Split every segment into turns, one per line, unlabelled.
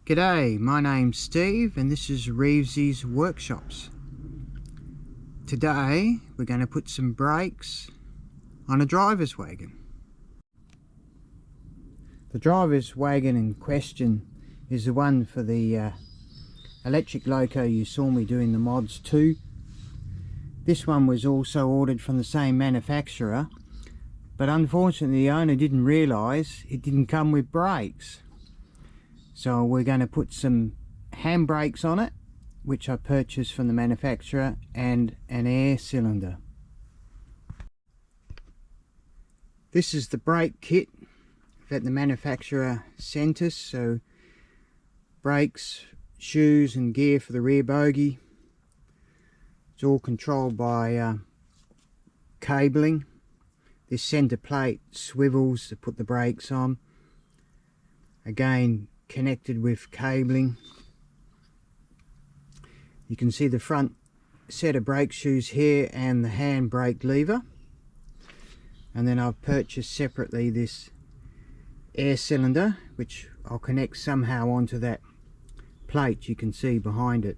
G'day, my name's Steve and this is Reevesy's Workshops. Today we're going to put some brakes on a driver's wagon. The driver's wagon in question is the one for the electric loco you saw me doing the mods to. This one was also ordered from the same manufacturer, but unfortunately the owner didn't realise it didn't come with brakes. So we're going to put some handbrakes on it, which I purchased from the manufacturer, and an air cylinder. This is the brake kit that the manufacturer sent us. So brakes, shoes and gear for the rear bogie. It's all controlled by cabling. This centre plate swivels to put the brakes on. Again, connected with cabling. You can see the front set of brake shoes here and the hand brake lever. And then I've purchased separately this air cylinder, which I'll connect somehow onto that plate you can see behind it.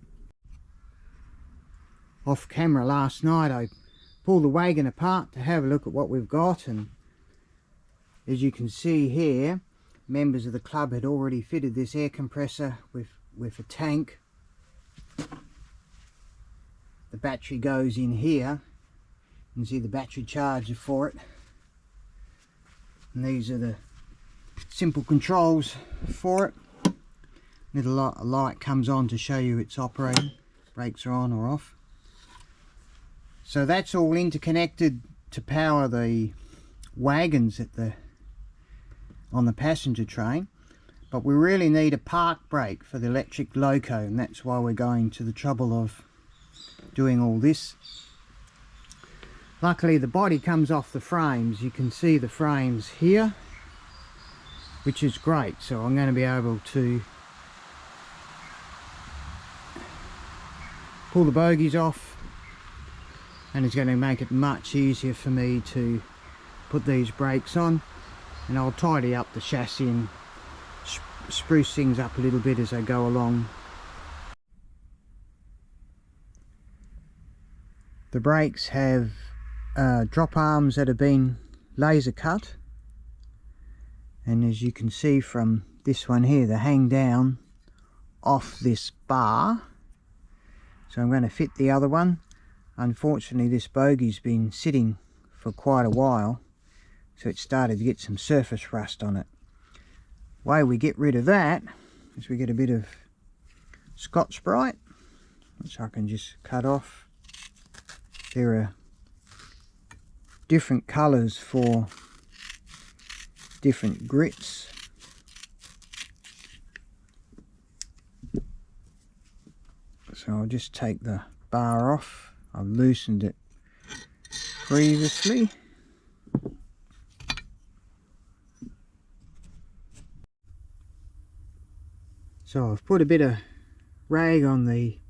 Off camera last night I pulled the wagon apart to have a look at what we've got, and as you can see here, members of the club had already fitted this air compressor with a tank. The battery goes in here. You can see the battery charger for it. And these are the simple controls for it. Little light comes on to show you it's operating. Brakes are on or off. So that's all interconnected to power the wagons on the passenger train, but we really need a park brake for the electric loco, and that's why we're going to the trouble of doing all this. Luckily the body comes off the frames. You can see the frames here, which is great, so I'm going to be able to pull the bogies off, and it's going to make it much easier for me to put these brakes on. And I'll tidy up the chassis and spruce things up a little bit as I go along. The brakes have drop arms that have been laser cut, and as you can see from this one here, they hang down off this bar. So I'm going to fit the other one. Unfortunately this bogey's been sitting for quite a while, so it started to get some surface rust on it. The way we get rid of that is we get a bit of Scotch-Brite, which I can just cut off. There are different colours for different grits. So I'll just take the bar off. I've loosened it previously. So I've put a bit of rag on the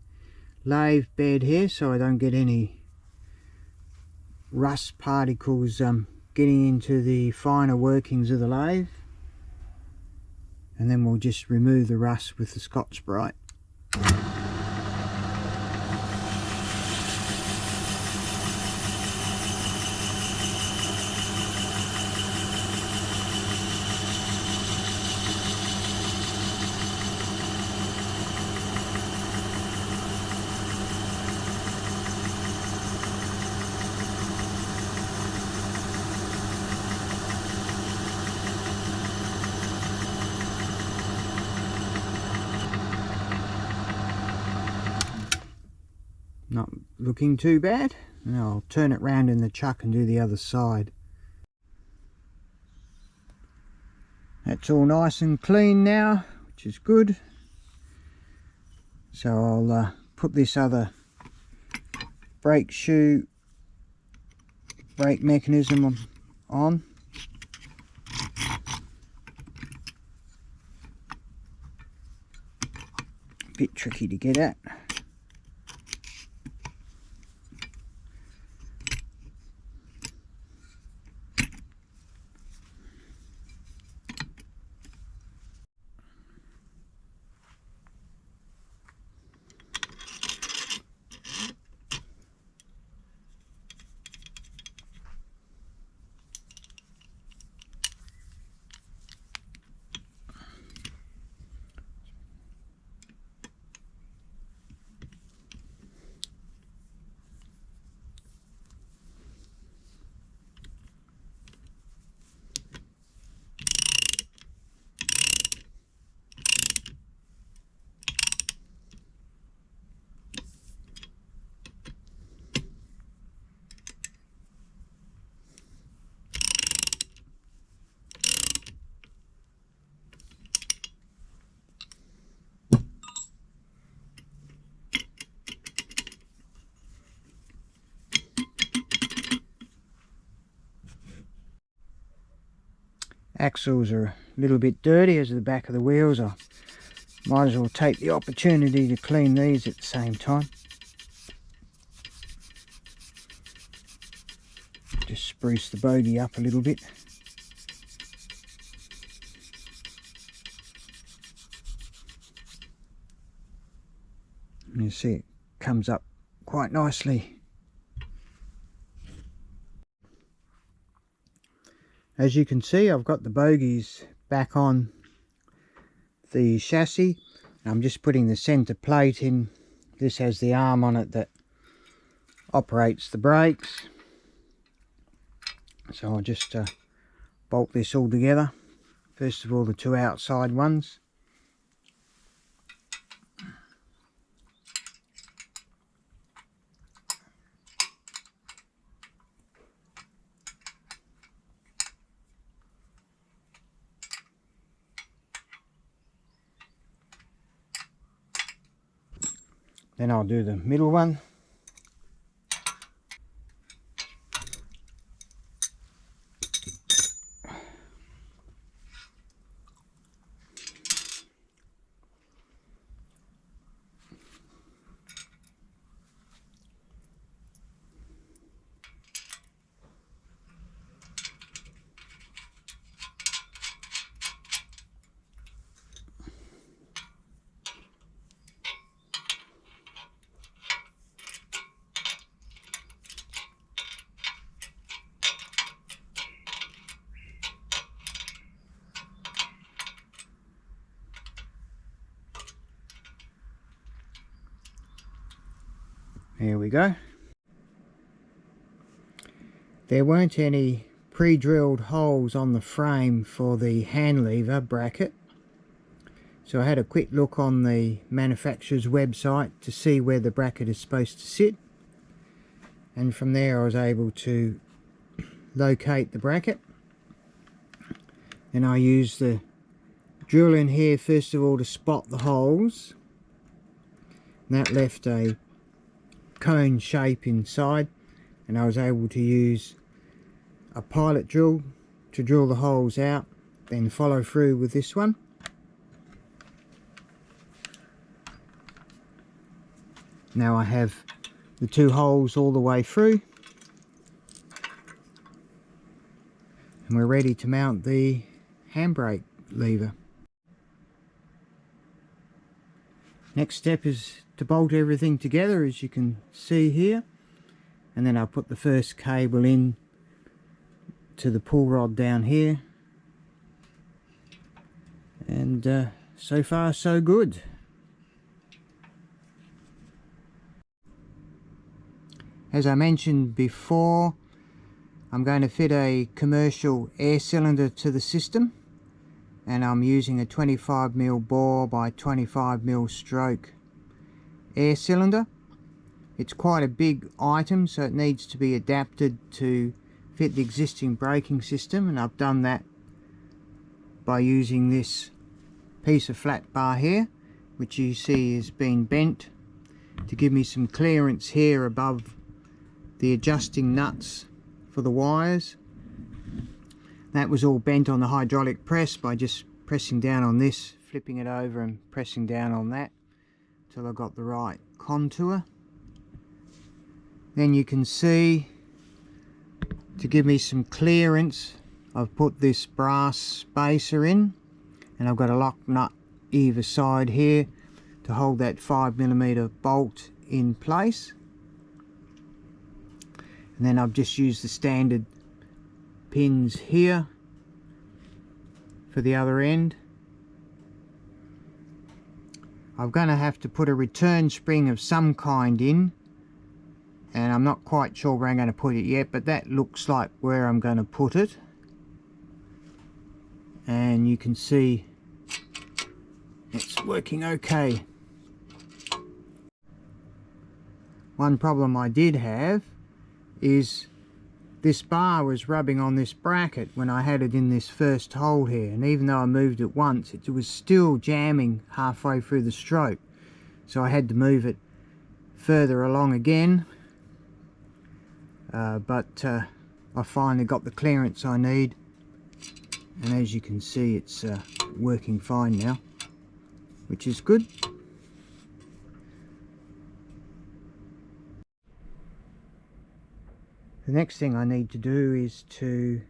lathe bed here so I don't get any rust particles getting into the finer workings of the lathe, and then we'll just remove the rust with the Scotch-Brite. Not looking too bad. Now I'll turn it round in the chuck and do the other side. That's all nice and clean now, which is good. So I'll put this other brake shoe brake mechanism on. A bit tricky to get at. axles are a little bit dirty as the back of the wheels. I might as well take the opportunity to clean these at the same time. Just spruce the bogie up a little bit. You see it comes up quite nicely. As you can see, I've got the bogies back on the chassis. I'm just putting the center plate in. This has the arm on it that operates the brakes. So I'll just bolt this all together. First of all, the two outside ones. Then I'll do the middle one. Here we go. There weren't any pre-drilled holes on the frame for the hand lever bracket, so I had a quick look on the manufacturer's website to see where the bracket is supposed to sit, and from there I was able to locate the bracket. Then I used the drill in here first of all to spot the holes, and that left a cone shape inside, and I was able to use a pilot drill to drill the holes out, then follow through with this one. Now I have the two holes all the way through, and we're ready to mount the handbrake lever. Next step is to bolt everything together, as you can see here, and then I'll put the first cable in to the pull rod down here, and so far so good. As I mentioned before, I'm going to fit a commercial air cylinder to the system, and I'm using a 25mm bore by 25mm stroke air cylinder. It's quite a big item, so it needs to be adapted to fit the existing braking system, and I've done that by using this piece of flat bar here, which you see has been bent to give me some clearance here above the adjusting nuts for the wires. That was all bent on the hydraulic press by just pressing down on this, flipping it over and pressing down on that till I got the right contour. Then you can see, to give me some clearance, I've put this brass spacer in, and I've got a lock nut either side here to hold that 5mm bolt in place. And then I've just used the standard pins here for the other end. I'm going to have to put a return spring of some kind in, and I'm not quite sure where I'm going to put it yet, but that looks like where I'm going to put it. And you can see it's working okay. One problem I did have is this bar was rubbing on this bracket when I had it in this first hole here, and even though I moved it once, it was still jamming halfway through the stroke, so I had to move it further along again, but I finally got the clearance I need, and as you can see it's working fine now, which is good. The next thing I need to do is to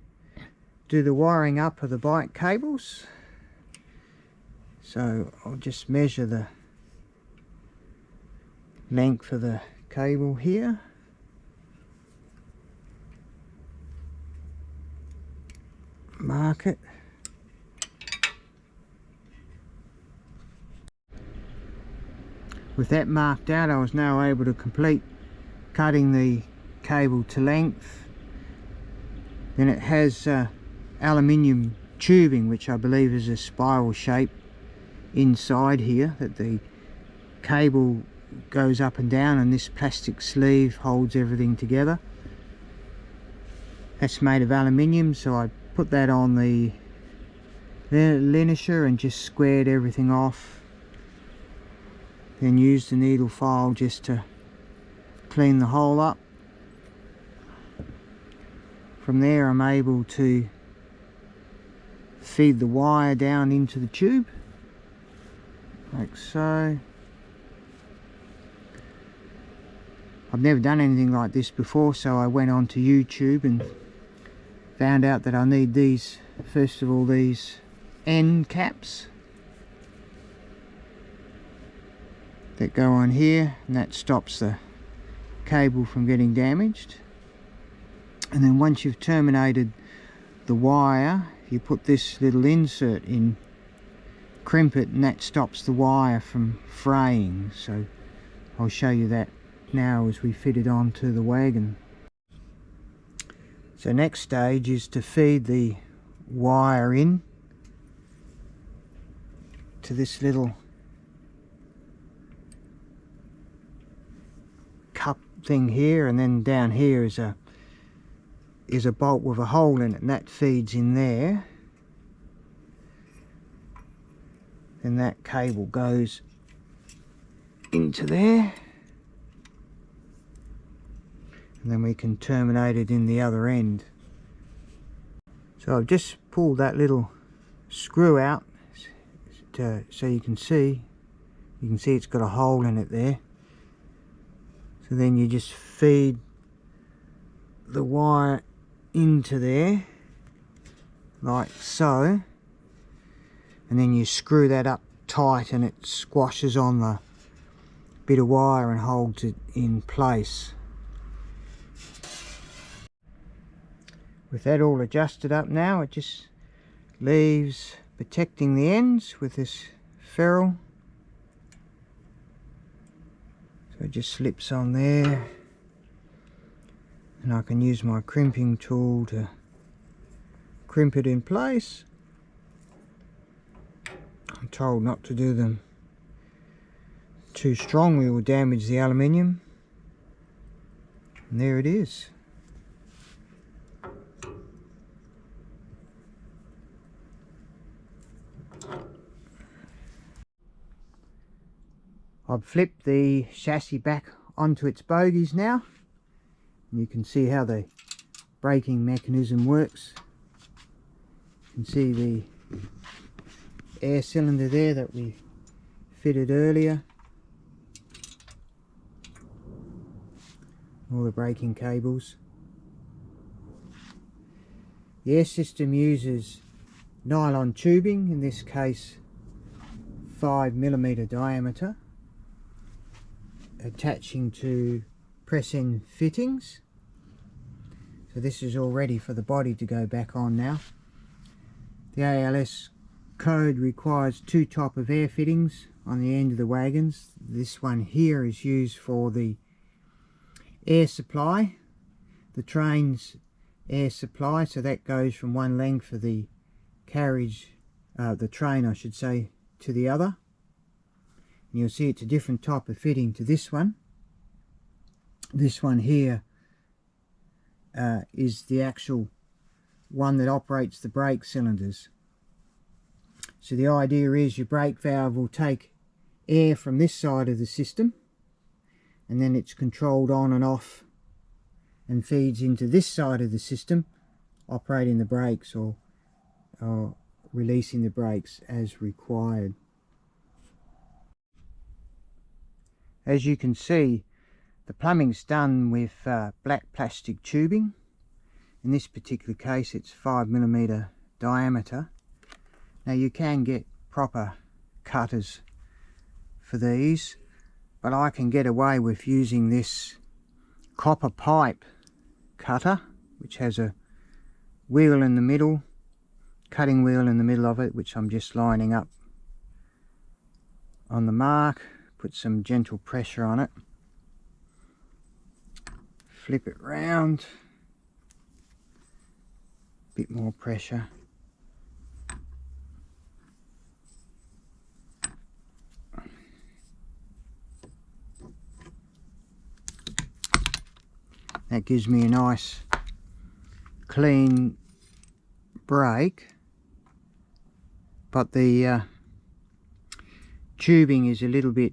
do the wiring up of the bike cables. So I'll just measure the length of the cable here. Mark it. With that marked out, I was now able to complete cutting the cable to length. Then it has aluminium tubing, which I believe is a spiral shape inside here, that the cable goes up and down, and this plastic sleeve holds everything together. That's made of aluminium, so I put that on the linisher and just squared everything off, then used the needle file just to clean the hole up. From there I'm able to feed the wire down into the tube like so. I've never done anything like this before, so I went on to YouTube and found out that I need these, first of all, these end caps that go on here, and that stops the cable from getting damaged. And then once you've terminated the wire, you put this little insert in, crimp it, and that stops the wire from fraying. So I'll show you that now as we fit it onto the wagon. So next stage is to feed the wire in to this little cup thing here, and then down here is a bolt with a hole in it, and that feeds in there. Then that cable goes into there, and then we can terminate it in the other end. So I've just pulled that little screw out so you can see it's got a hole in it there. So then you just feed the wire into there like so, and then you screw that up tight and it squashes on the bit of wire and holds it in place. With that all adjusted up now, it just leaves protecting the ends with this ferrule. So it just slips on there, and I can use my crimping tool to crimp it in place. I'm told not to do them too strongly or damage the aluminium, and there it is. I've flipped the chassis back onto its bogies now, and you can see how the braking mechanism works. You can see the air cylinder there that we fitted earlier, all the braking cables. The air system uses nylon tubing, in this case 5mm diameter, attaching to press-in fittings. So this is all ready for the body to go back on now. The ALS code requires 2 type of air fittings on the end of the wagons. This one here is used for the air supply, the train's air supply, so that goes from one length of the carriage, the train I should say, to the other. And you'll see it's a different type of fitting to this one. This one here is the actual one that operates the brake cylinders. So the idea is your brake valve will take air from this side of the system, and then it's controlled on and off and feeds into this side of the system, operating the brakes or or releasing the brakes as required. As you can see, the plumbing's done with black plastic tubing. In this particular case it's 5mm diameter. Now you can get proper cutters for these, but I can get away with using this copper pipe cutter, which has a wheel in the middle, cutting wheel in the middle of it, which I'm just lining up on the mark. Put some gentle pressure on it, flip it round, bit more pressure, that gives me a nice clean brake, but the tubing is a little bit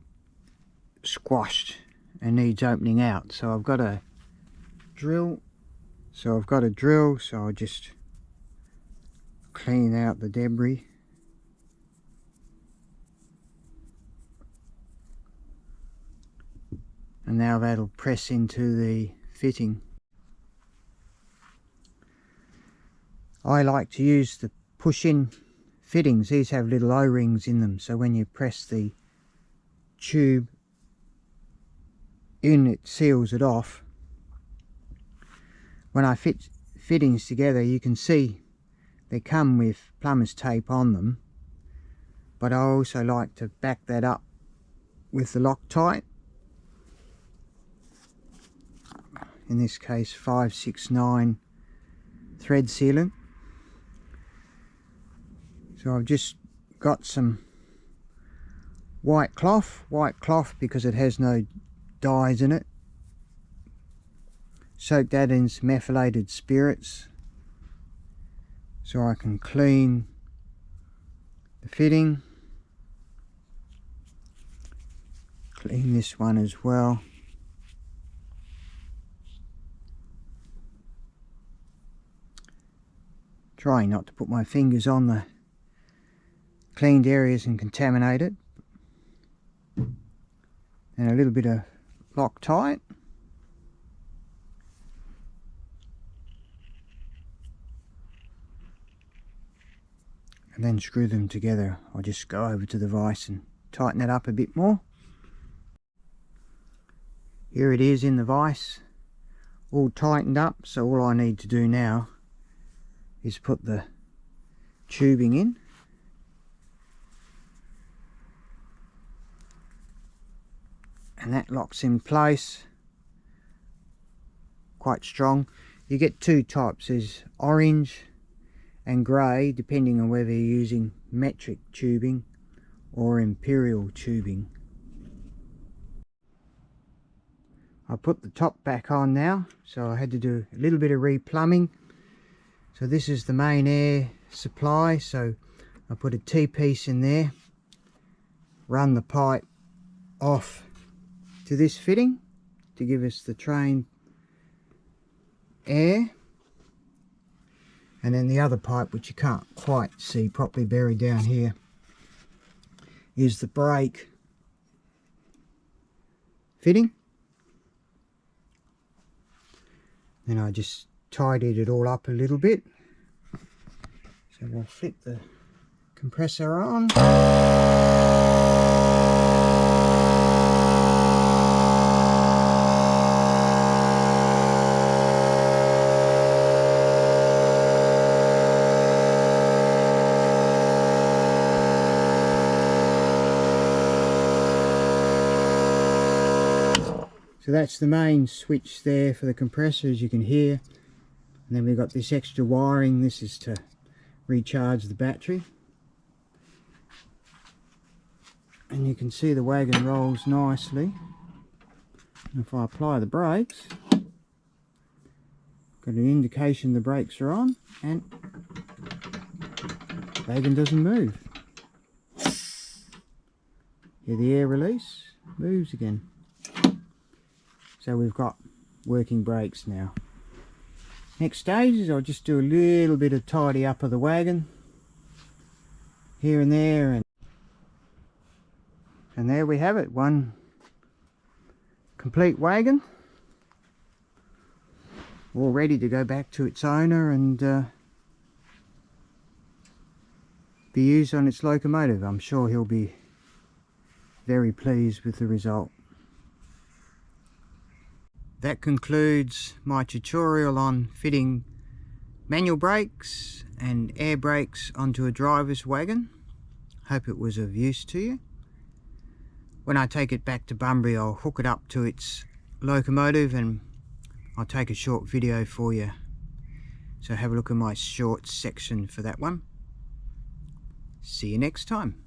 squashed and needs opening out, so I've got a drill. So I'll just clean out the debris. And now that'll press into the fitting. I like to use the push-in fittings. These have little O-rings in them, so when you press the tube in, it seals it off. When I fit fittings together, you can see they come with plumber's tape on them, but I also like to back that up with the Loctite, in this case 569 thread sealant. So I've just got some white cloth because it has no dyes in it. Soak that in some methylated spirits so I can clean the fitting. Clean this one as well. Trying not to put my fingers on the cleaned areas and contaminate it. And a little bit of Loctite. And then screw them together. I'll just go over to the vise and tighten it up a bit more. Here it is in the vise, all tightened up, so all I need to do now is put the tubing in. And that locks in place quite strong. You get two types, there's orange and grey, depending on whether you're using metric tubing or imperial tubing. I put the top back on now, so I had to do a little bit of replumbing. So this is the main air supply, so I put a T-piece in there, run the pipe off to this fitting to give us the train air, and then the other pipe, which you can't quite see properly buried down here, is the brake fitting. Then I just tidied it all up a little bit. So we'll flip the compressor on. So that's the main switch there for the compressor, as you can hear. And then we've got this extra wiring. This is to recharge the battery. And you can see the wagon rolls nicely. And if I apply the brakes, got an indication the brakes are on, and the wagon doesn't move. Hear the air release, moves again. So we've got working brakes now. Next stage is I'll just do a little bit of tidy up of the wagon. here and there, and there we have it, one complete wagon, all ready to go back to its owner and be used on its locomotive. I'm sure he'll be very pleased with the result. That concludes my tutorial on fitting manual brakes and air brakes onto a driver's wagon. Hope it was of use to you. When I take it back to Bunbury, I'll hook it up to its locomotive and I'll take a short video for you. So have a look at my shorts section for that one. See you next time.